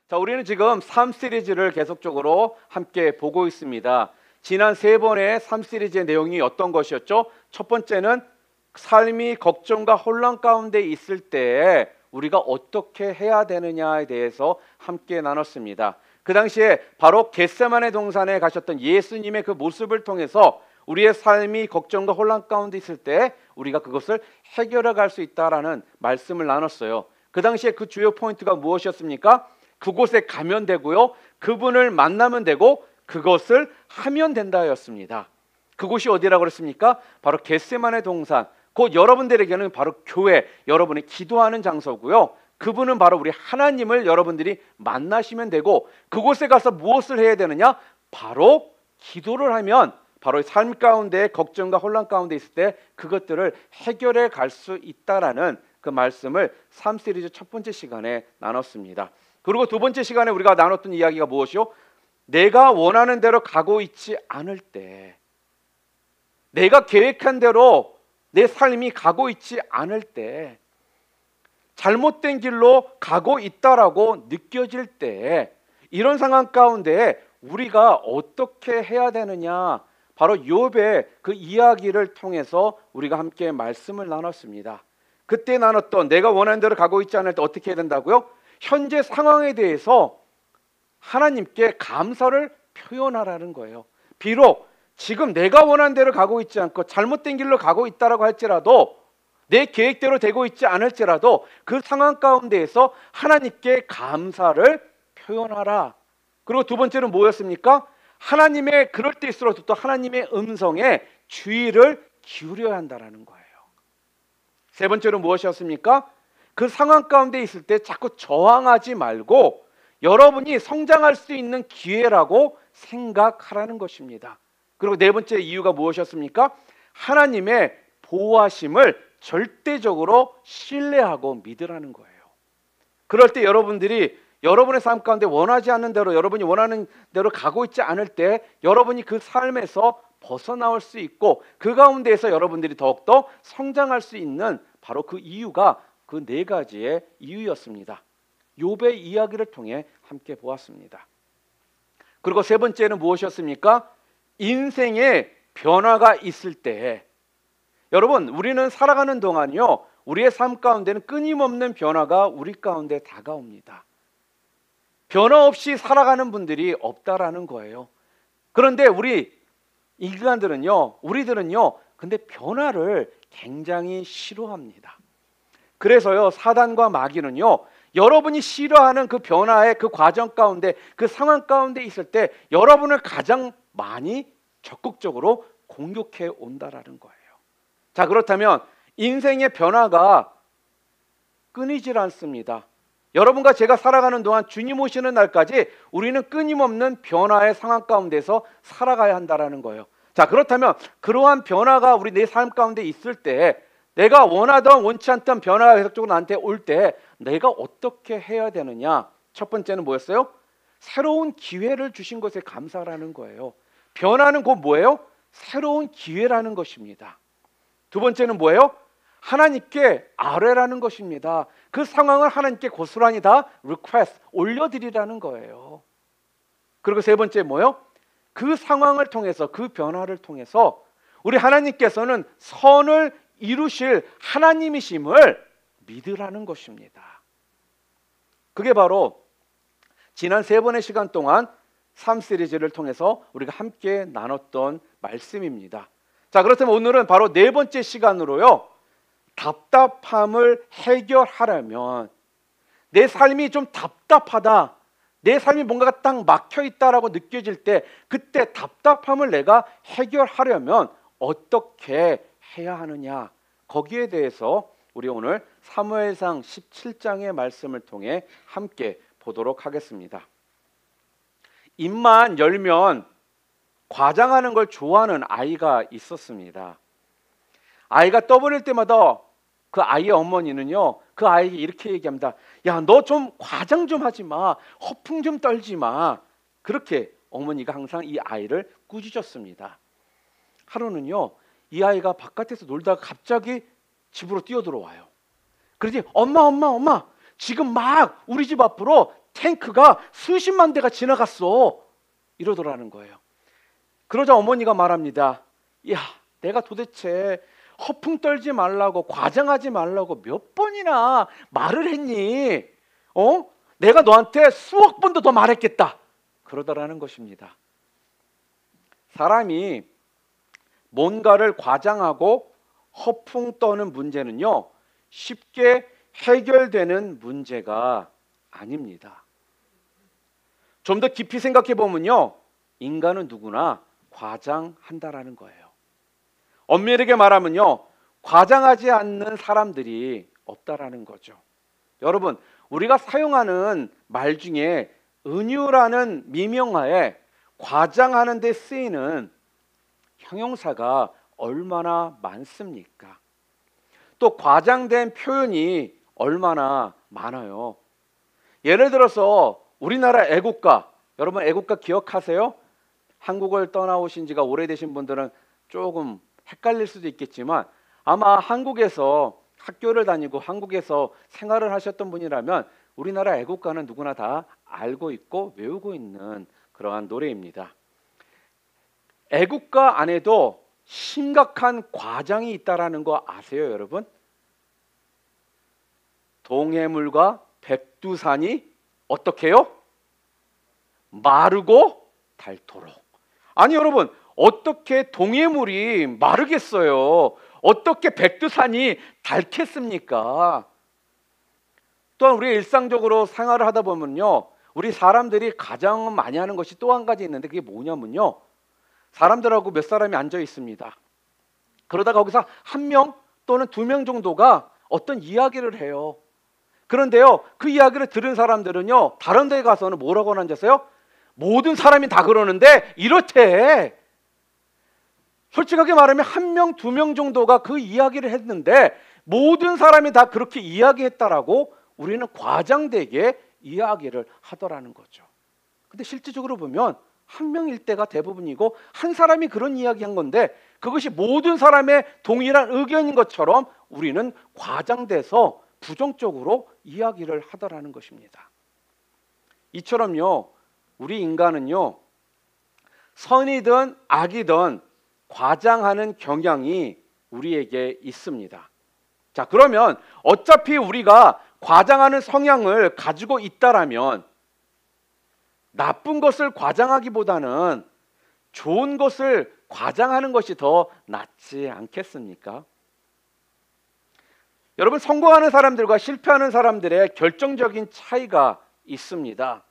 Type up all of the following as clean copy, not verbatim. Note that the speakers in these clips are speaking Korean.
자, 우리는 지금 삶 시리즈를 계속적으로 함께 보고 있습니다. 지난 3번의 삶 시리즈의 내용이 어떤 것이었죠? 첫 번째는 삶이 걱정과 혼란 가운데 있을 때 우리가 어떻게 해야 되느냐에 대해서 함께 나눴습니다. 그 당시에 바로 겟세마네 동산에 가셨던 예수님의 그 모습을 통해서 우리의 삶이 걱정과 혼란 가운데 있을 때 우리가 그것을 해결해 갈 수 있다라는 말씀을 나눴어요. 그 당시에 그 주요 포인트가 무엇이었습니까? 그곳에 가면 되고요, 그분을 만나면 되고 그것을 하면 된다였습니다. 그곳이 어디라고 그랬습니까? 바로 겟세마네 동산, 곧 여러분들에게는 바로 교회, 여러분이 기도하는 장소고요, 그분은 바로 우리 하나님을 여러분들이 만나시면 되고, 그곳에 가서 무엇을 해야 되느냐? 바로 기도를 하면 바로 삶 가운데 걱정과 혼란 가운데 있을 때 그것들을 해결해 갈 수 있다라는 그 말씀을 삶 시리즈 첫 번째 시간에 나눴습니다. 그리고 두 번째 시간에 우리가 나눴던 이야기가 무엇이요? 내가 원하는 대로 가고 있지 않을 때, 내가 계획한 대로 내 삶이 가고 있지 않을 때, 잘못된 길로 가고 있다라고 느껴질 때, 이런 상황 가운데 우리가 어떻게 해야 되느냐, 바로 욥의 그 이야기를 통해서 우리가 함께 말씀을 나눴습니다. 그때 나눴던 내가 원하는 대로 가고 있지 않을 때 어떻게 해야 된다고요? 현재 상황에 대해서 하나님께 감사를 표현하라는 거예요. 비록 지금 내가 원하는 대로 가고 있지 않고 잘못된 길로 가고 있다라고 할지라도, 내 계획대로 되고 있지 않을지라도 그 상황 가운데에서 하나님께 감사를 표현하라. 그리고 두 번째는 뭐였습니까? 하나님의, 그럴 때일수록 또 하나님의 음성에 주의를 기울여야 한다라는 거예요. 세 번째는 무엇이었습니까? 그 상황 가운데 있을 때 자꾸 저항하지 말고 여러분이 성장할 수 있는 기회라고 생각하라는 것입니다. 그리고 네 번째 이유가 무엇이었습니까? 하나님의 보호하심을 절대적으로 신뢰하고 믿으라는 거예요. 그럴 때 여러분들이 여러분의 삶 가운데 원하지 않는 대로, 여러분이 원하는 대로 가고 있지 않을 때 여러분이 그 삶에서 벗어나올 수 있고, 그 가운데에서 여러분들이 더욱더 성장할 수 있는 바로 그 이유가 그 네 가지의 이유였습니다. 욥의 이야기를 통해 함께 보았습니다. 그리고 세 번째는 무엇이었습니까? 인생의 변화가 있을 때, 여러분, 우리는 살아가는 동안요, 우리의 삶 가운데는 끊임없는 변화가 우리 가운데 다가옵니다. 변화 없이 살아가는 분들이 없다라는 거예요. 그런데 우리 인간들은요, 우리들은요, 근데 변화를 굉장히 싫어합니다. 그래서요, 사단과 마귀는요, 여러분이 싫어하는 그 변화의 그 과정 가운데, 그 상황 가운데 있을 때 여러분을 가장 많이 적극적으로 공격해 온다라는 거예요. 자, 그렇다면 인생의 변화가 끊이질 않습니다. 여러분과 제가 살아가는 동안 주님 오시는 날까지 우리는 끊임없는 변화의 상황 가운데서 살아가야 한다라는 거예요. 자, 그렇다면 그러한 변화가 우리 내 삶 가운데 있을 때, 내가 원하던 원치 않던 변화가 계속적으로 나한테 올 때 내가 어떻게 해야 되느냐? 첫 번째는 뭐였어요? 새로운 기회를 주신 것에 감사라는 거예요. 변화는 곧 뭐예요? 새로운 기회라는 것입니다. 두 번째는 뭐예요? 하나님께 아뢰라는 것입니다. 그 상황을 하나님께 고스란히 다 request, 올려드리라는 거예요. 그리고 세 번째 뭐예요? 그 상황을 통해서, 그 변화를 통해서 우리 하나님께서는 선을 이루실 하나님이심을 믿으라는 것입니다. 그게 바로 지난 3번의 시간 동안 삶 시리즈를 통해서 우리가 함께 나눴던 말씀입니다. 자, 그렇다면 오늘은 바로 네 번째 시간으로요, 답답함을 해결하려면, 내 삶이 좀 답답하다, 내 삶이 뭔가가 딱 막혀있다라고 느껴질 때, 그때 답답함을 내가 해결하려면 어떻게 해야 하느냐, 거기에 대해서 우리 오늘 사무엘상 17장의 말씀을 통해 함께 보도록 하겠습니다. 입만 열면 과장하는 걸 좋아하는 아이가 있었습니다. 아이가 떠버릴 때마다 그 아이의 어머니는요, 그 아이에게 이렇게 얘기합니다. 야, 너 좀 과장 좀 하지 마, 허풍 좀 떨지 마. 그렇게 어머니가 항상 이 아이를 꾸짖었습니다. 하루는요, 이 아이가 바깥에서 놀다가 갑자기 집으로 뛰어들어와요. 그러지, 엄마 지금 막 우리 집 앞으로 탱크가 수십만 대가 지나갔어. 이러더라는 거예요. 그러자 어머니가 말합니다. 야, 내가 도대체 허풍 떨지 말라고, 과장하지 말라고 몇 번이나 말을 했니? 내가 너한테 수억 번도 더 말했겠다. 그러더라는 것입니다. 사람이 뭔가를 과장하고 허풍 떠는 문제는요, 쉽게 해결되는 문제가 아닙니다. 좀 더 깊이 생각해 보면요, 인간은 누구나 과장한다라는 거예요. 엄밀하게 말하면요, 과장하지 않는 사람들이 없다라는 거죠. 여러분, 우리가 사용하는 말 중에 은유라는 미명하에 과장하는 데 쓰이는 형용사가 얼마나 많습니까? 또 과장된 표현이 얼마나 많아요. 예를 들어서 우리나라 애국가, 여러분 애국가 기억하세요? 한국을 떠나오신 지가 오래되신 분들은 조금 헷갈릴 수도 있겠지만 아마 한국에서 학교를 다니고 한국에서 생활을 하셨던 분이라면 우리나라 애국가는 누구나 다 알고 있고 외우고 있는 그러한 노래입니다. 애국가 안에도 심각한 과장이 있다라는 거 아세요, 여러분? 동해물과 백두산이 어떻게 해요? 마르고 닳도록. 아니 여러분, 어떻게 동해물이 마르겠어요? 어떻게 백두산이 닳겠습니까? 또한 우리 일상적으로 생활을 하다 보면요, 우리 사람들이 가장 많이 하는 것이 또 한 가지 있는데 그게 뭐냐면요, 사람들하고 몇 사람이 앉아 있습니다. 그러다가 거기서 한 명 또는 두 명 정도가 어떤 이야기를 해요. 그런데요, 그 이야기를 들은 사람들은요, 다른 데 가서는 뭐라고 앉았어요? 모든 사람이 다 그러는데 이렇대. 솔직하게 말하면 한 명, 두 명 정도가 그 이야기를 했는데 모든 사람이 다 그렇게 이야기했다라고 우리는 과장되게 이야기를 하더라는 거죠. 근데 실질적으로 보면 한 명일 때가 대부분이고 한 사람이 그런 이야기한 건데 그것이 모든 사람의 동일한 의견인 것처럼 우리는 과장돼서 부정적으로 이야기를 하더라는 것입니다. 이처럼요, 우리 인간은요, 선이든 악이든 과장하는 경향이 우리에게 있습니다. 자, 그러면 어차피 우리가 과장하는 성향을 가지고 있다라면 나쁜 것을 과장하기보다는 좋은 것을 과장하는 것이 더 낫지 않겠습니까? 여러분, 성공하는 사람들과 실패하는 사람들의 결정적인 차이가 있습니다.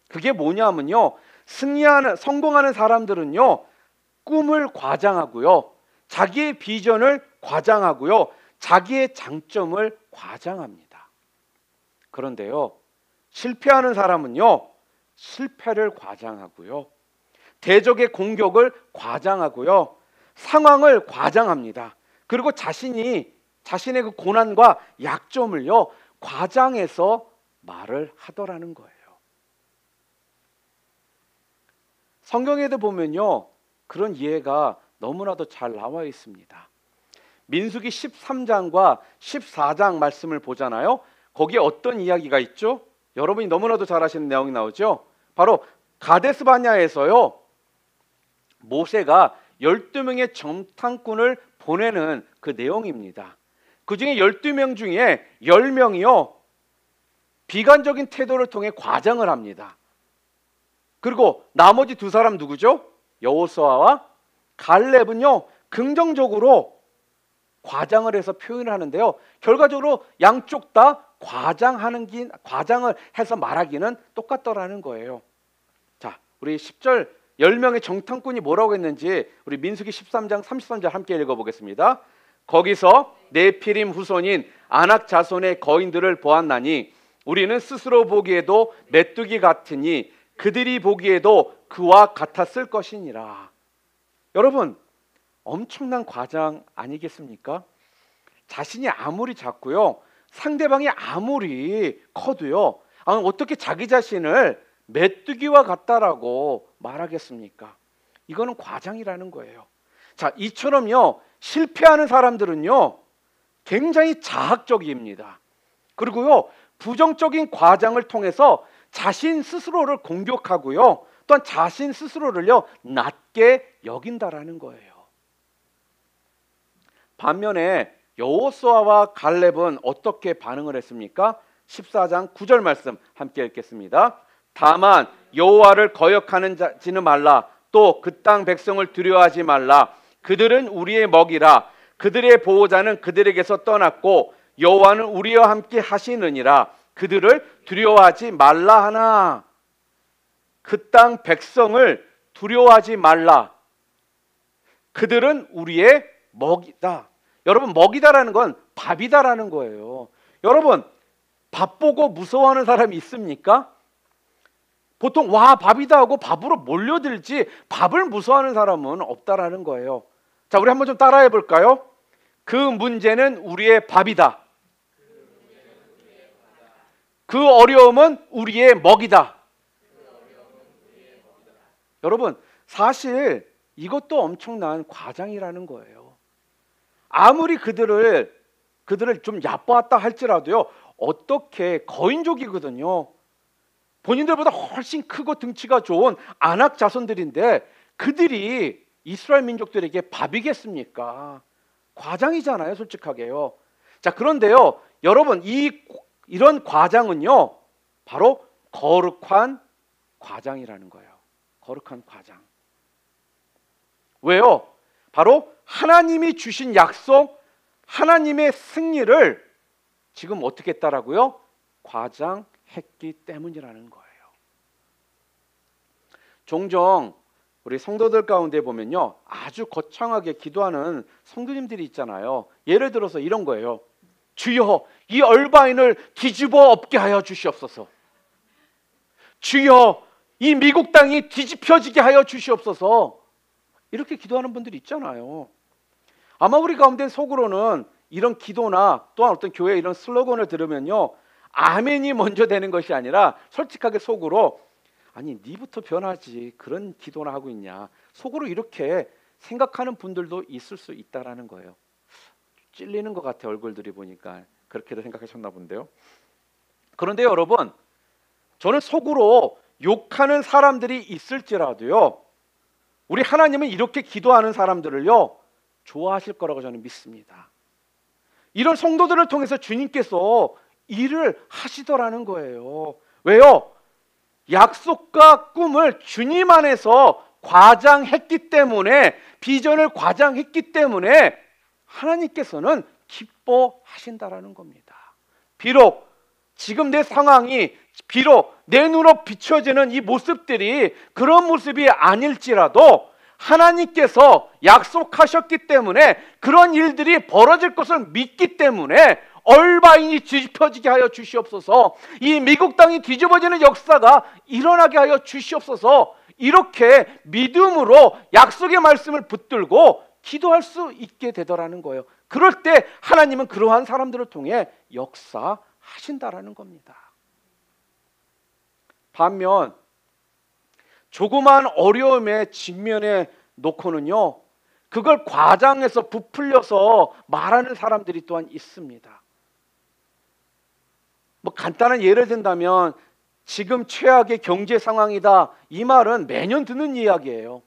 그게 뭐냐면요, 성공하는 사람들은요, 꿈을 과장하고요, 자기의 비전을 과장하고요, 자기의 장점을 과장합니다. 그런데요, 실패하는 사람은요, 실패를 과장하고요, 대적의 공격을 과장하고요, 상황을 과장합니다. 그리고 자신의 그 고난과 약점을요, 과장해서 말을 하더라는 거예요. 성경에도 보면요, 그런 이해가 너무나도 잘 나와 있습니다. 민수기 13장과 14장 말씀을 보잖아요. 거기에 어떤 이야기가 있죠? 여러분이 너무나도 잘 아시는 내용이 나오죠. 바로 가데스 바냐에서요, 모세가 12명의 정탐꾼을 보내는 그 내용입니다. 그 중에 12명 중에 10명이요, 비관적인 태도를 통해 과장을 합니다. 그리고 나머지 두 사람 누구죠? 여호수아와 갈렙은요, 긍정적으로 과장을 해서 표현을 하는데요, 결과적으로 양쪽 다 과장을 해서 말하기는 똑같더라는 거예요. 자, 우리 10절 10명의 정탐꾼이 뭐라고 했는지 우리 민수기 13장 33절 함께 읽어보겠습니다. 거기서 네피림 후손인 아낙 자손의 거인들을 보았나니 우리는 스스로 보기에도 메뚜기 같으니 그들이 보기에도 그와 같았을 것이니라. 여러분, 엄청난 과장 아니겠습니까? 자신이 아무리 작고요, 상대방이 아무리 커도요, 어떻게 자기 자신을 메뚜기와 같다라고 말하겠습니까? 이거는 과장이라는 거예요. 자, 이처럼요, 실패하는 사람들은요, 굉장히 자학적입니다. 그리고요, 부정적인 과장을 통해서 자신 스스로를 공격하고요. 또한 자신 스스로를요 낮게 여긴다라는 거예요. 반면에 여호수아와 갈렙은 어떻게 반응을 했습니까? 14장 9절 말씀 함께 읽겠습니다. 다만 여호와를 거역하는지는 말라. 또 그 땅 백성을 두려워하지 말라. 그들은 우리의 먹이라. 그들의 보호자는 그들에게서 떠났고 여호와는 우리와 함께 하시느니라. 그들을 두려워하지 말라 하나. 그 땅 백성을 두려워하지 말라. 그들은 우리의 먹이다. 여러분, 먹이다라는 건 밥이다라는 거예요. 여러분, 밥 보고 무서워하는 사람이 있습니까? 보통 와 밥이다 하고 밥으로 몰려들지 밥을 무서워하는 사람은 없다라는 거예요. 자, 우리 한번 좀 따라해 볼까요? 그 문제는 우리의 밥이다. 그 어려움은 우리의 먹이다. 여러분, 사실 이것도 엄청난 과장이라는 거예요. 아무리 그들을 좀 얕보았다 할지라도요, 어떻게 거인족이거든요. 본인들보다 훨씬 크고 등치가 좋은 아낙 자손들인데 그들이 이스라엘 민족들에게 밥이겠습니까? 과장이잖아요, 솔직하게요. 자, 그런데요, 여러분, 이런 과장은요, 바로 거룩한 과장이라는 거예요. 거룩한 과장. 왜요? 바로 하나님이 주신 약속, 하나님의 승리를 지금 어떻게 했다라고요? 과장했기 때문이라는 거예요. 종종 우리 성도들 가운데 보면요, 아주 거창하게 기도하는 성도님들이 있잖아요. 예를 들어서 이런 거예요. 주여, 이 얼바인을 뒤집어 엎게 하여 주시옵소서. 주여, 이 미국 땅이 뒤집혀지게 하여 주시옵소서. 이렇게 기도하는 분들이 있잖아요. 아마 우리 가운데 속으로는 이런 기도나 또한 어떤 교회 이런 슬로건을 들으면요, 아멘이 먼저 되는 것이 아니라 솔직하게 속으로, 아니 니부터 변하지, 그런 기도나 하고 있냐, 속으로 이렇게 생각하는 분들도 있을 수 있다라는 거예요. 찔리는 것 같아, 얼굴들이 보니까. 그렇게도 생각하셨나 본데요. 그런데 여러분, 저는 속으로 욕하는 사람들이 있을지라도요, 우리 하나님은 이렇게 기도하는 사람들을요 좋아하실 거라고 저는 믿습니다. 이런 성도들을 통해서 주님께서 일을 하시더라는 거예요. 왜요? 약속과 꿈을 주님 안에서 과장했기 때문에, 비전을 과장했기 때문에 하나님께서는 기뻐하신다라는 겁니다. 비록 지금 내 상황이, 비록 내 눈으로 비춰지는 이 모습들이 그런 모습이 아닐지라도 하나님께서 약속하셨기 때문에, 그런 일들이 벌어질 것을 믿기 때문에 얼바인이 뒤집혀지게 하여 주시옵소서, 이 미국 땅이 뒤집어지는 역사가 일어나게 하여 주시옵소서, 이렇게 믿음으로 약속의 말씀을 붙들고 기도할 수 있게 되더라는 거예요. 그럴 때 하나님은 그러한 사람들을 통해 역사하신다라는 겁니다. 반면 조그만 어려움에 직면해 놓고는요, 그걸 과장해서 부풀려서 말하는 사람들이 또한 있습니다. 뭐 간단한 예를 든다면, 지금 최악의 경제 상황이다, 이 말은 매년 듣는 이야기예요.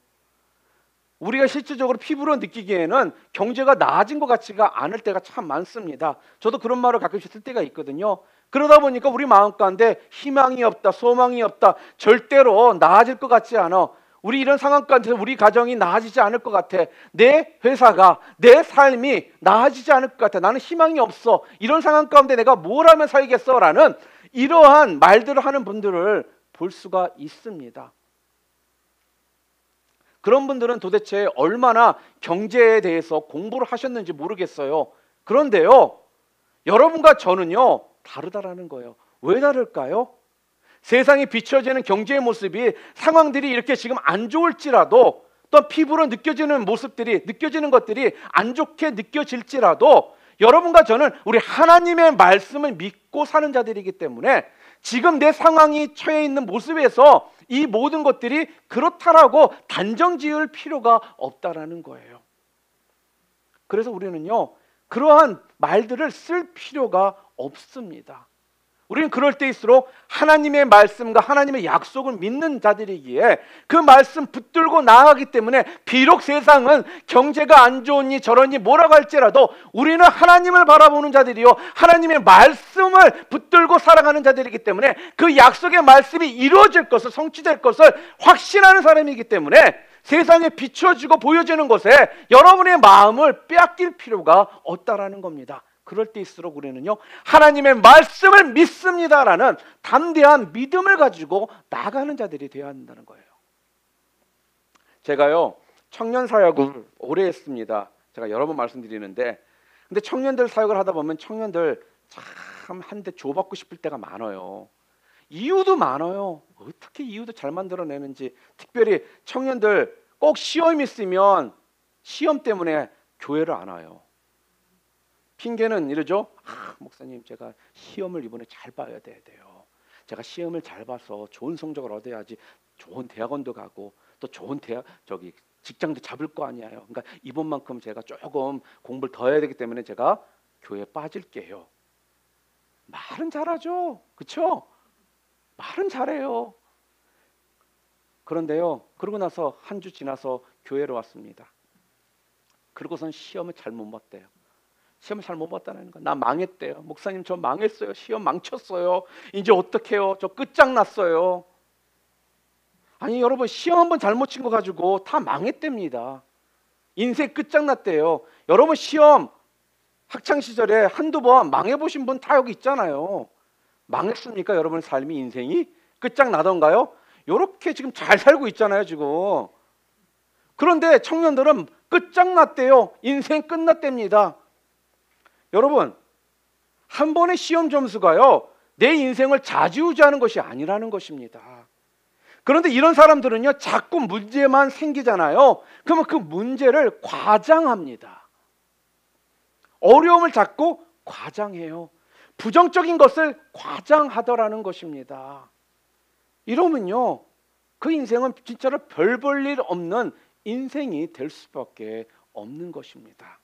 우리가 실질적으로 피부로 느끼기에는 경제가 나아진 것 같지가 않을 때가 참 많습니다. 저도 그런 말을 가끔씩 쓸 때가 있거든요. 그러다 보니까 우리 마음 가운데 희망이 없다, 소망이 없다, 절대로 나아질 것 같지 않아, 우리 이런 상황 가운데서 우리 가정이 나아지지 않을 것 같아, 내 회사가, 내 삶이 나아지지 않을 것 같아, 나는 희망이 없어, 이런 상황 가운데 내가 뭘 하면 살겠어? 라는 이러한 말들을 하는 분들을 볼 수가 있습니다. 그런 분들은 도대체 얼마나 경제에 대해서 공부를 하셨는지 모르겠어요. 그런데요, 여러분과 저는요 다르다라는 거예요. 왜 다를까요? 세상이 비춰지는 경제의 모습이, 상황들이 이렇게 지금 안 좋을지라도, 또 피부로 느껴지는 모습들이, 느껴지는 것들이 안 좋게 느껴질지라도, 여러분과 저는 우리 하나님의 말씀을 믿고 사는 자들이기 때문에 지금 내 상황이 처해 있는 모습에서 이 모든 것들이 그렇다라고 단정 지을 필요가 없다라는 거예요. 그래서 우리는요 그러한 말들을 쓸 필요가 없습니다. 우리는 그럴 때일수록 하나님의 말씀과 하나님의 약속을 믿는 자들이기에 그 말씀 붙들고 나아가기 때문에 비록 세상은 경제가 안 좋으니 저러니 뭐라고 할지라도 우리는 하나님을 바라보는 자들이요 하나님의 말씀을 붙들고 살아가는 자들이기 때문에 그 약속의 말씀이 이루어질 것을 성취될 것을 확신하는 사람이기 때문에 세상에 비춰지고 보여지는 것에 여러분의 마음을 빼앗길 필요가 없다라는 겁니다. 그럴 때일수록 우리는요 하나님의 말씀을 믿습니다라는 담대한 믿음을 가지고 나가는 자들이 되어야 한다는 거예요. 제가요 청년 사역을 오래 했습니다. 제가 여러 번 말씀드리는데 근데 청년들 사역을 하다 보면 청년들 참 한 대 줘받고 싶을 때가 많아요. 이유도 많아요. 어떻게 이유도 잘 만들어내는지. 특별히 청년들 꼭 시험이 있으면 시험 때문에 교회를 안 와요. 핑계는 이러죠. 목사님 제가 시험을 이번에 잘 봐야 돼요. 제가 시험을 잘 봐서 좋은 성적을 얻어야지 좋은 대학원도 가고 또 좋은 직장도 잡을 거 아니에요. 그러니까 이번만큼 제가 조금 공부를 더 해야 되기 때문에 제가 교회에 빠질게요. 말은 잘하죠. 그렇죠? 말은 잘해요. 그런데요. 그러고 나서 한 주 지나서 교회로 왔습니다. 그러고선 시험을 잘 못 봤대요. 시험을 잘 못 봤다는 거. 나 망했대요. 목사님 저 망했어요. 시험 망쳤어요. 이제 어떡해요? 저 끝장났어요. 아니 여러분 시험 한번 잘못 친 거 가지고 다 망했답니다. 인생 끝장났대요. 여러분 시험 학창시절에 한두 번 망해보신 분 다 여기 있잖아요. 망했습니까? 여러분 삶이 인생이 끝장나던가요? 이렇게 지금 잘 살고 있잖아요 지금. 그런데 청년들은 끝장났대요. 인생 끝났답니다. 여러분 한 번의 시험 점수가요 내 인생을 좌지우지하는 것이 아니라는 것입니다. 그런데 이런 사람들은요 자꾸 문제만 생기잖아요. 그러면 그 문제를 과장합니다. 어려움을 자꾸 과장해요. 부정적인 것을 과장하더라는 것입니다. 이러면요 그 인생은 진짜로 별 볼 일 없는 인생이 될 수밖에 없는 것입니다.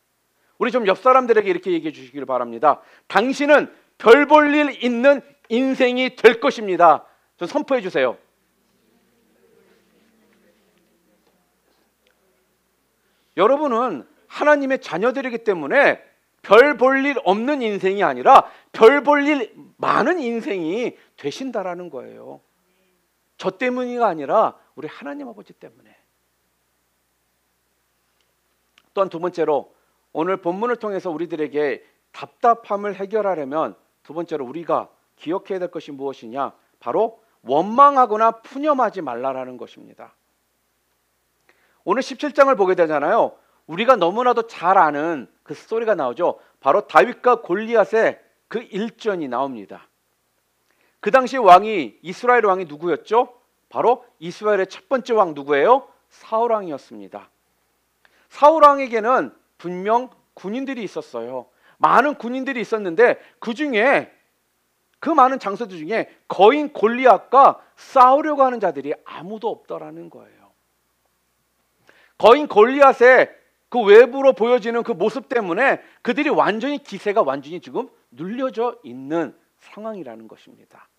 우리 좀 옆 사람들에게 이렇게 얘기해 주시길 바랍니다. 당신은 별 볼 일 있는 인생이 될 것입니다. 좀 선포해 주세요. 여러분은 하나님의 자녀들이기 때문에 별 볼 일 없는 인생이 아니라 별 볼 일 많은 인생이 되신다라는 거예요. 저 때문이가 아니라 우리 하나님 아버지 때문에. 또한 두 번째로 오늘 본문을 통해서 우리들에게 답답함을 해결하려면 두 번째로 우리가 기억해야 될 것이 무엇이냐? 바로 원망하거나 푸념하지 말라라는 것입니다. 오늘 17장을 보게 되잖아요. 우리가 너무나도 잘 아는 그 스토리가 나오죠. 바로 다윗과 골리앗의 그 일전이 나옵니다. 그 당시 왕이 이스라엘 왕이 누구였죠? 바로 이스라엘의 첫 번째 왕 누구예요? 사울 왕이었습니다. 사울 왕에게는 분명 군인들이 있었어요. 많은 군인들이 있었는데 그 중에 그 많은 장소들 중에 거인 골리앗과 싸우려고 하는 자들이 아무도 없더라는 거예요. 거인 골리앗의 그 외부로 보여지는 그 모습 때문에 그들이 완전히 기세가 완전히 지금 눌려져 있는 상황이라는 것입니다.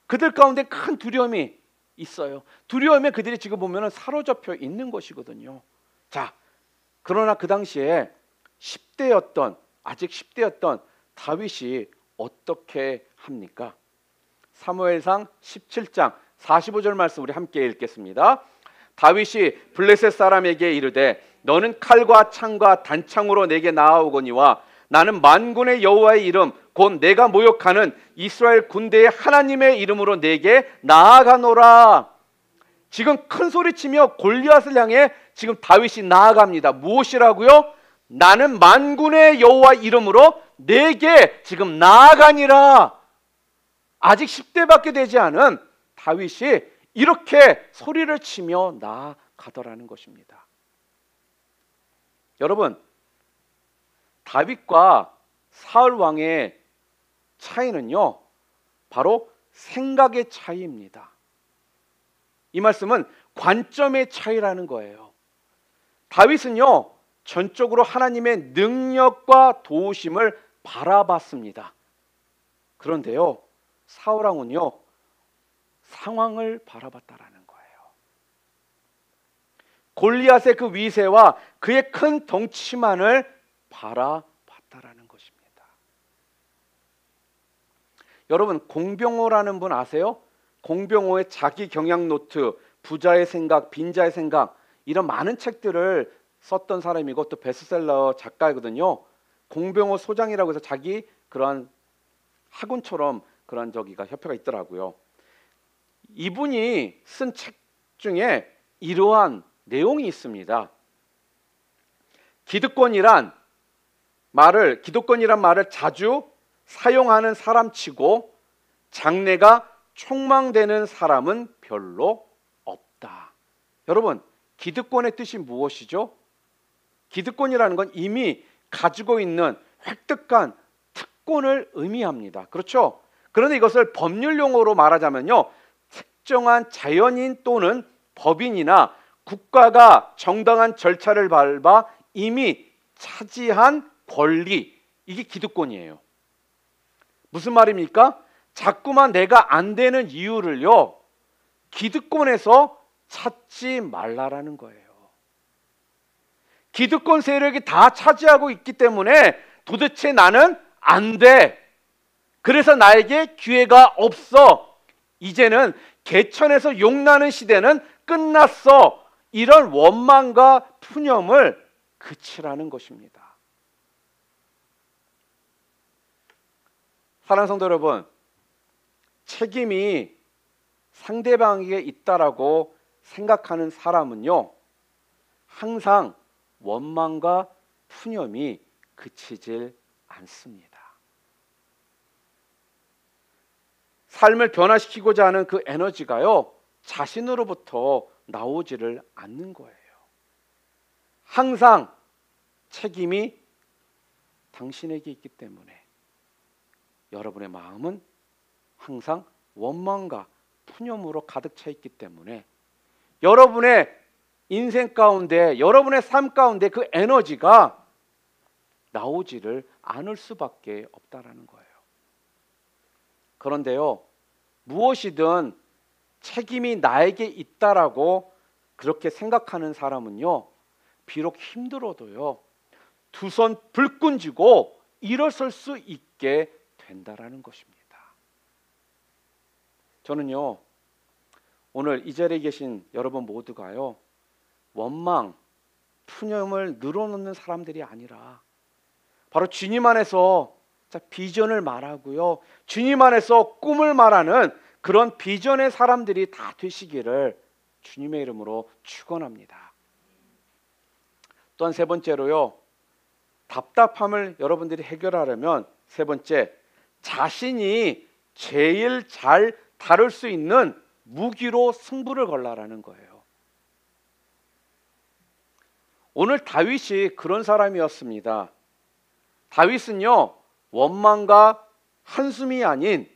그들 가운데 큰 두려움이 있어요. 두려움에 그들이 지금 보면은 사로잡혀 있는 것이거든요. 자, 그러나 그 당시에 10대였던 아직 10대였던 다윗이 어떻게 합니까? 사무엘상 17장 45절 말씀 우리 함께 읽겠습니다. 다윗이 블레셋 사람에게 이르되 너는 칼과 창과 단창으로 내게 나아오거니와 나는 만군의 여호와의 이름 곧 내가 모욕하는 이스라엘 군대의 하나님의 이름으로 내게 나아가노라. 지금 큰 소리치며 골리앗을 향해 지금 다윗이 나아갑니다. 무엇이라고요? 나는 만군의 여호와 이름으로 내게 지금 나아가니라. 아직 10대밖에 되지 않은 다윗이 이렇게 소리를 치며 나아가더라는 것입니다. 여러분, 다윗과 사울 왕의 차이는요, 바로 생각의 차이입니다. 이 말씀은 관점의 차이라는 거예요. 다윗은요, 전적으로 하나님의 능력과 도우심을 바라봤습니다. 그런데요, 사울 왕은요, 상황을 바라봤다라는 거예요. 골리앗의 그 위세와 그의 큰 덩치만을 바라봤다라는 것입니다. 여러분, 공병호라는 분 아세요? 공병호의 자기 경향 노트, 부자의 생각, 빈자의 생각, 이런 많은 책들을 썼던 사람이고 또 베스트셀러 작가이거든요. 공병호 소장이라고 해서 자기 그런 학원처럼 그런 저기가 협회가 있더라고요. 이분이 쓴 책 중에 이러한 내용이 있습니다. 기득권이란 말을 자주 사용하는 사람치고 장래가 촉망되는 사람은 별로 없다. 여러분, 기득권의 뜻이 무엇이죠? 기득권이라는 건 이미 가지고 있는 획득한 특권을 의미합니다. 그렇죠? 그런데 이것을 법률 용어로 말하자면요, 특정한 자연인 또는 법인이나 국가가 정당한 절차를 밟아 이미 차지한 권리, 이게 기득권이에요. 무슨 말입니까? 자꾸만 내가 안 되는 이유를요, 기득권에서 찾지 말라라는 거예요. 기득권 세력이 다 차지하고 있기 때문에 도대체 나는 안 돼. 그래서 나에게 기회가 없어. 이제는 개천에서 용나는 시대는 끝났어. 이런 원망과 푸념을 그치라는 것입니다. 사랑하는 성도 여러분, 책임이 상대방에게 있다라고 생각하는 사람은요, 항상 원망과 푸념이 그치질 않습니다. 삶을 변화시키고자 하는 그 에너지가요, 자신으로부터 나오지를 않는 거예요. 항상 책임이 당신에게 있기 때문에 여러분의 마음은 항상 원망과 푸념으로 가득 차 있기 때문에 여러분의 인생 가운데, 여러분의 삶 가운데 그 에너지가 나오지를 않을 수밖에 없다라는 거예요. 그런데요, 무엇이든 책임이 나에게 있다라고 그렇게 생각하는 사람은요, 비록 힘들어도요, 두 손 불끈 쥐고 일어설 수 있게 된다라는 것입니다. 저는요, 오늘 이 자리에 계신 여러분 모두가요, 원망, 푸념을 늘어놓는 사람들이 아니라 바로 주님 안에서 비전을 말하고요, 주님 안에서 꿈을 말하는 그런 비전의 사람들이 다 되시기를 주님의 이름으로 축원합니다. 또한 세 번째로요, 답답함을 여러분들이 해결하려면 세 번째, 자신이 제일 잘 다룰 수 있는 무기로 승부를 걸라라는 거예요. 오늘 다윗이 그런 사람이었습니다. 다윗은요, 원망과 한숨이 아닌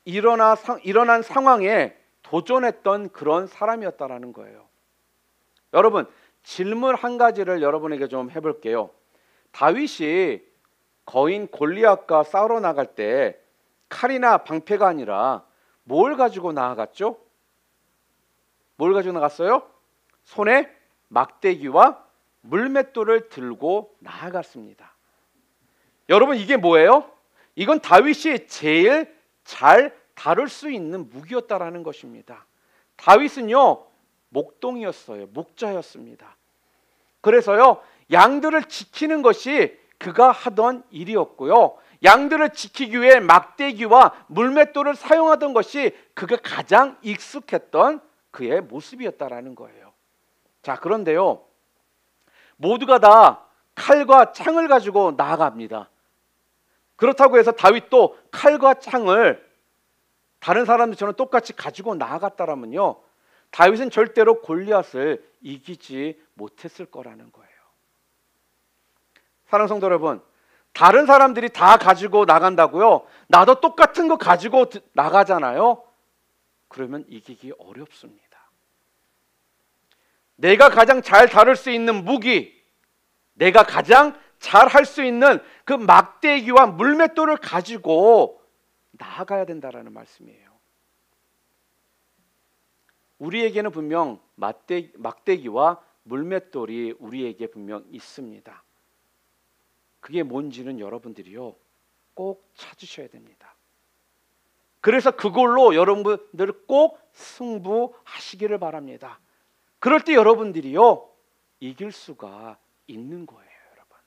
일어난 상황에 도전했던 그런 사람이었다라는 거예요. 여러분, 질문 한 가지를 여러분에게 좀 해볼게요. 다윗이 거인 골리앗과 싸우러 나갈 때 칼이나 방패가 아니라 뭘 가지고 나아갔죠? 뭘 가지고 나갔어요? 손에 막대기와 물맷돌을 들고 나아갔습니다. 여러분, 이게 뭐예요? 이건 다윗이 제일 잘 다룰 수 있는 무기였다라는 것입니다. 다윗은요, 목동이었어요. 목자였습니다. 그래서요, 양들을 지키는 것이 그가 하던 일이었고요, 양들을 지키기 위해 막대기와 물맷돌을 사용하던 것이 그가 가장 익숙했던 그의 모습이었다라는 거예요. 자, 그런데요, 모두가 다 칼과 창을 가지고 나아갑니다. 그렇다고 해서 다윗도 칼과 창을 다른 사람들처럼 똑같이 가지고 나아갔다라면요, 다윗은 절대로 골리앗을 이기지 못했을 거라는 거예요. 사랑하는 성도 여러분, 다른 사람들이 다 가지고 나간다고요, 나도 똑같은 거 가지고 나가잖아요. 그러면 이기기 어렵습니다. 내가 가장 잘 다룰 수 있는 무기, 내가 가장 잘 할 수 있는 그 막대기와 물맷돌을 가지고 나아가야 된다라는 말씀이에요. 우리에게는 분명 막대기와 물맷돌이 우리에게 분명 있습니다. 그게 뭔지는 여러분들이요 꼭 찾으셔야 됩니다. 그래서 그걸로 여러분들 꼭 승부하시기를 바랍니다. 그럴 때 여러분들이요 이길 수가 있는 거예요, 여러분.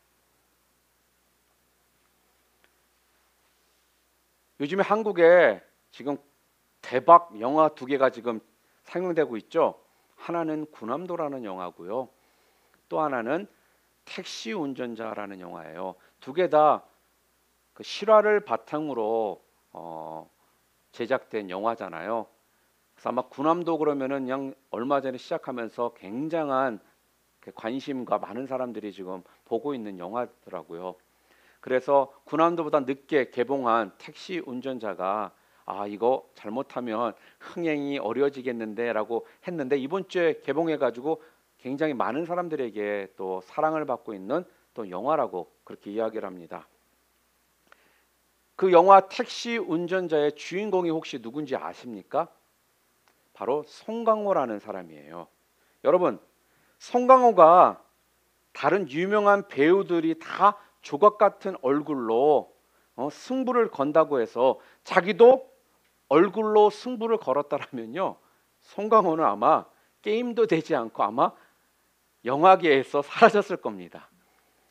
요즘에 한국에 지금 대박 영화 두 개가 지금 상영되고 있죠. 하나는 군함도라는 영화고요. 또 하나는 택시 운전자라는 영화예요. 두 개 다 그 실화를 바탕으로 제작된 영화잖아요. 그래서 아마 군함도 그러면은 그냥 얼마 전에 시작하면서 굉장한 관심과 많은 사람들이 지금 보고 있는 영화더라고요. 그래서 군함도보다 늦게 개봉한 택시 운전자가 이거 잘못하면 흥행이 어려워지겠는데라고 했는데 이번 주에 개봉해가지고 굉장히 많은 사람들에게 또 사랑을 받고 있는 또 영화라고 그렇게 이야기를 합니다. 그 영화 택시 운전자의 주인공이 혹시 누군지 아십니까? 바로 송강호라는 사람이에요. 여러분, 송강호가 다른 유명한 배우들이 다 조각 같은 얼굴로 승부를 건다고 해서 자기도 얼굴로 승부를 걸었다라면요, 송강호는 아마 게임도 되지 않고 아마 영화계에서 사라졌을 겁니다.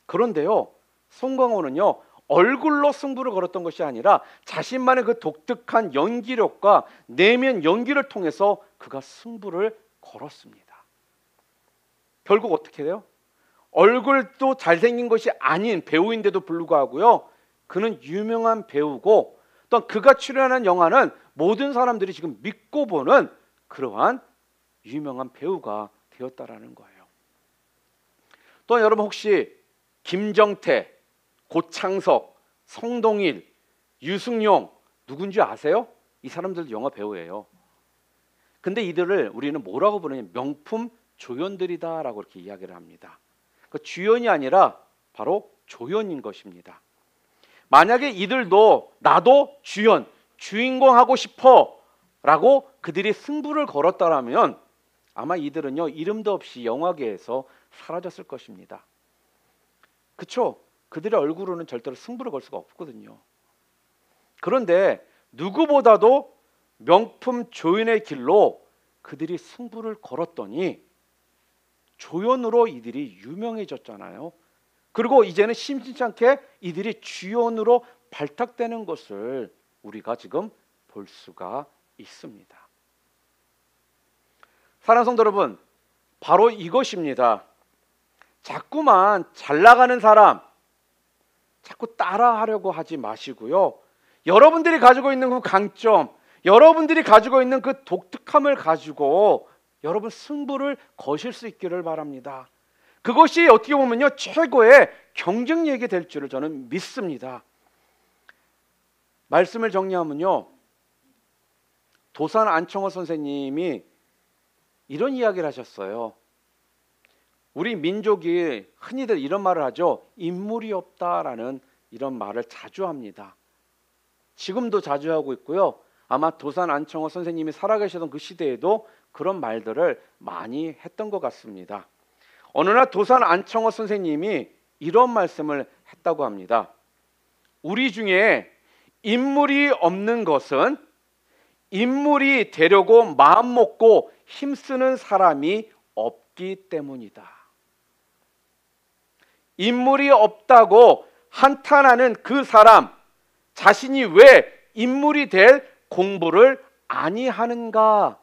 그런데요, 송강호는요 얼굴로 승부를 걸었던 것이 아니라 자신만의 그 독특한 연기력과 내면 연기를 통해서 그가 승부를 걸었습니다. 결국 어떻게 돼요? 얼굴도 잘생긴 것이 아닌 배우인데도 불구하고요, 그는 유명한 배우고 또 그가 출연한 영화는 모든 사람들이 지금 믿고 보는 그러한 유명한 배우가 되었다라는 거예요. 또 여러분 혹시 김정태, 고창석, 성동일, 유승용 누군지 아세요? 이 사람들도 영화 배우예요. 근데 이들을 우리는 뭐라고 부르냐, 명품 조연들이다라고 이렇게 이야기를 합니다. 그 주연이 아니라 바로 조연인 것입니다. 만약에 이들도 나도 주인공 하고 싶어 라고 그들이 승부를 걸었다라면 아마 이들은요 이름도 없이 영화계에서 사라졌을 것입니다. 그렇죠? 그들의 얼굴로는 절대로 승부를 걸 수가 없거든요. 그런데 누구보다도 명품 조연의 길로 그들이 승부를 걸었더니 조연으로 이들이 유명해졌잖아요. 그리고 이제는 심심치 않게 이들이 주연으로 발탁되는 것을 우리가 지금 볼 수가 있습니다. 사랑하는 성도 여러분, 바로 이것입니다. 자꾸만 잘 나가는 사람 자꾸 따라하려고 하지 마시고요, 여러분들이 가지고 있는 그 강점, 여러분들이 가지고 있는 그 독특함을 가지고 여러분 승부를 거실 수 있기를 바랍니다. 그것이 어떻게 보면요 최고의 경쟁력이 될 줄을 저는 믿습니다. 말씀을 정리하면요, 도산 안청호 선생님이 이런 이야기를 하셨어요. 우리 민족이 흔히들 이런 말을 하죠. 인물이 없다라는 이런 말을 자주 합니다. 지금도 자주 하고 있고요. 아마 도산 안청호 선생님이 살아계시던 그 시대에도 그런 말들을 많이 했던 것 같습니다. 어느 날 도산 안청호 선생님이 이런 말씀을 했다고 합니다. 우리 중에 인물이 없는 것은 인물이 되려고 마음 먹고 힘쓰는 사람이 없기 때문이다. 인물이 없다고 한탄하는 그 사람 자신이 왜 인물이 될 공부를 아니하는가,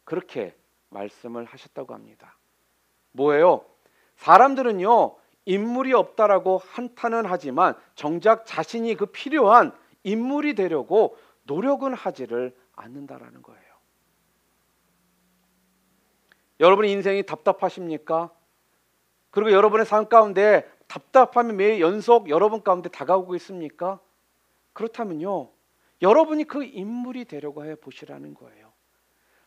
그렇게 말씀을 하셨다고 합니다. 뭐예요? 사람들은요 인물이 없다라고 한탄은 하지만 정작 자신이 그 필요한 인물이 되려고 노력은 하지를 않는다라는 거예요. 여러분의 인생이 답답하십니까? 그리고 여러분의 삶 가운데 답답함이 매일 연속 여러분 가운데 다가오고 있습니까? 그렇다면요 여러분이 그 인물이 되려고 해 보시라는 거예요.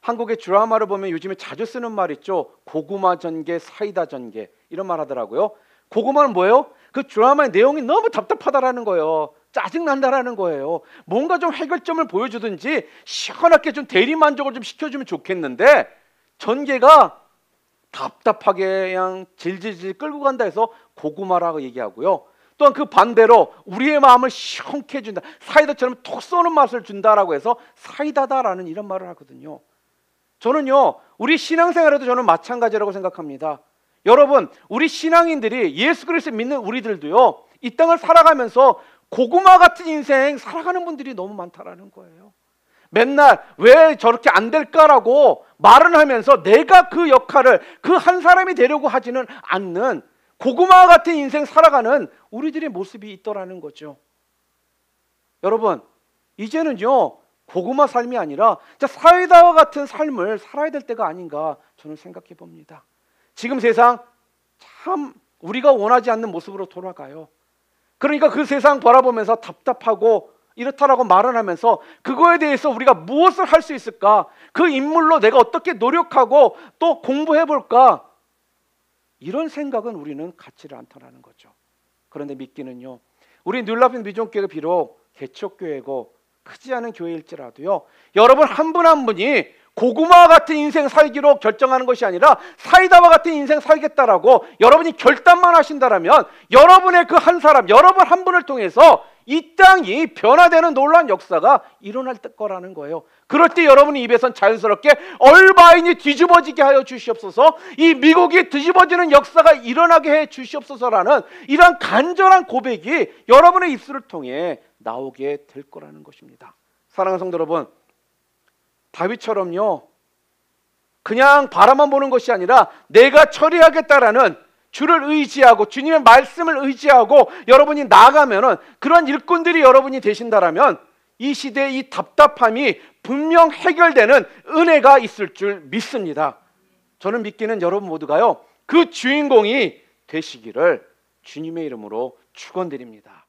한국의 드라마를 보면 요즘에 자주 쓰는 말 있죠. 고구마 전개, 사이다 전개, 이런 말 하더라고요. 고구마는 뭐예요? 그 드라마의 내용이 너무 답답하다라는 거예요. 짜증난다라는 거예요. 뭔가 좀 해결점을 보여주든지 시원하게 좀 대리만족을 좀 시켜주면 좋겠는데 전개가 답답하게 그냥 질질질 끌고 간다 해서 고구마라고 얘기하고요. 또한 그 반대로 우리의 마음을 시원케 해준다, 사이다처럼 톡 쏘는 맛을 준다라고 해서 사이다다라는 이런 말을 하거든요. 저는요, 우리 신앙생활에도 저는 마찬가지라고 생각합니다. 여러분, 우리 신앙인들이 예수 그리스도 믿는 우리들도요, 이 땅을 살아가면서 고구마 같은 인생 살아가는 분들이 너무 많다라는 거예요. 맨날 왜 저렇게 안 될까라고 말을 하면서 내가 그 역할을 그 한 사람이 되려고 하지는 않는 고구마 같은 인생 살아가는 우리들의 모습이 있더라는 거죠. 여러분, 이제는요, 고구마 삶이 아니라 진짜 사이다와 같은 삶을 살아야 될 때가 아닌가 저는 생각해 봅니다. 지금 세상 참 우리가 원하지 않는 모습으로 돌아가요. 그러니까 그 세상 바라보면서 답답하고 이렇다라고 말을 하면서 그거에 대해서 우리가 무엇을 할 수 있을까? 그 인물로 내가 어떻게 노력하고 또 공부해 볼까? 이런 생각은 우리는 갖지를 않더라는 거죠. 그런데 믿기는요, 우리 뉴라핀 미존교회가 비록 개척교회고 크지 않은 교회일지라도요, 여러분 한 분 한 분이 고구마 같은 인생 살기로 결정하는 것이 아니라 사이다와 같은 인생 살겠다라고 여러분이 결단만 하신다라면 여러분의 그 한 사람, 여러분 한 분을 통해서 이 땅이 변화되는 놀라운 역사가 일어날 거라는 거예요. 그럴 때 여러분의 입에선 자연스럽게 얼바인이 뒤집어지게 하여 주시옵소서, 이 미국이 뒤집어지는 역사가 일어나게 해 주시옵소서라는 이러한 간절한 고백이 여러분의 입술을 통해 나오게 될 거라는 것입니다. 사랑하는 성도 여러분, 다윗처럼요, 그냥 바라만 보는 것이 아니라 내가 처리하겠다라는 주를 의지하고 주님의 말씀을 의지하고 여러분이 나아가면은 그런 일꾼들이 여러분이 되신다라면 이 시대의 이 답답함이 분명 해결되는 은혜가 있을 줄 믿습니다. 저는 믿기는 여러분 모두가요, 그 주인공이 되시기를 주님의 이름으로 축원드립니다.